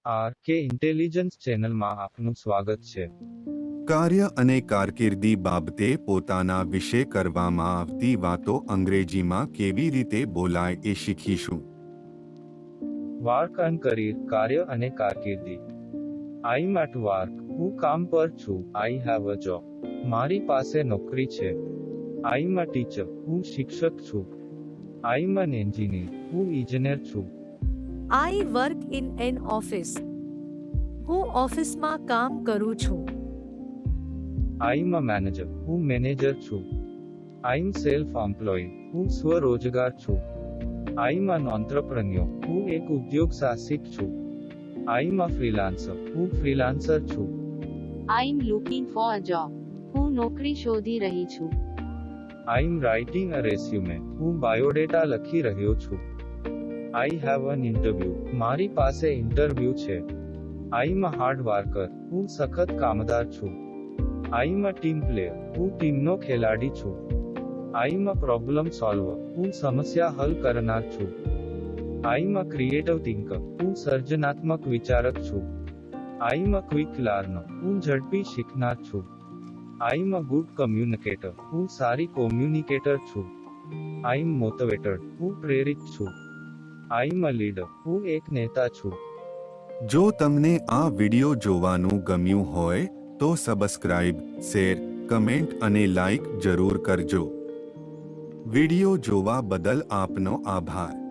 R K intelligence ચેનલમાં આપનું સ્વાગત છે। કાર્ય અને કારકિર્દી બાબતે પોતાના વિશે કરવામાં આવતી વાતો અંગ્રેજીમાં કેવી રીતે બોલાય એ શીખીશું। વર્ક અને કરિયર, કાર્ય અને કારકિર્દી। આઈ એમ એટ વર્ક, હું કામ પર છું। આઈ હેવ અ જોબ, મારી પાસે નોકરી છે। આઈ એમ અ ટીચર, હું શિક્ષક છું। આઈ એમ એન એન્જિનિયર, હું ઇજનેર છું। I work in an office. હું ઓફિસમાં કામ કરું છું। આઈ એમ અ મેનેજર, હું મેનેજર છું। આઈ એમ સેલ્ફ એમ્પ્લોયડ, હું સ્વરોજગાર છું। આઈ એમ એન એન્ટરપ્રેન્યોર, હું એક ઉદ્યોગ સાહસિક છું। આઈ એમ અ ફ્રીલાન્સર, હું ફ્રીલાન્સર છું। I'm looking for a job. હું નોકરી શોધી રહી છું। આઈ એમ રાઇટિંગ અ રેસ્યુમે, હું બાયોડેટા લખી રહ્યો છું। આઈ હેવ એન ઇન્ટરવ્યુ, મારી પાસે ઇન્ટરવ્યુ છે। આઈ એમ અ હાર્ડ વર્કર, હું સખત કામદાર છું। આઈ એમ અ ટીમ પ્લેયર, હું ટીમનો ખેલાડી છું। આઈ એમ અ પ્રોબ્લેમ સોલ્વર, હું સમસ્યા હલ કરનાર છું। આઈ એમ અ ક્રિએટિવ થિંકર, હું સર્જનાત્મક વિચારક છું। આઈ એમ અ ક્વિક લર્નર, હું ઝડપી શીખનાર છું। આઈ એમ અ ગુડ કમ્યુનિકેટર, હું સારી કોમ્યુનિકેટર છું। આઈ એમ મોટિવેટેડ, હું પ્રેરિત છું। આઈ એમ અ લીડર, હું એક નેતા છું। જો તમને આ વિડિયો જોવાનું ગમ્યું હોય તો સબસ્ક્રાઇબ, શેર, કમેન્ટ અને લાઇક જરૂર કરજો। વિડિયો જોવા બદલ આપનો આભાર।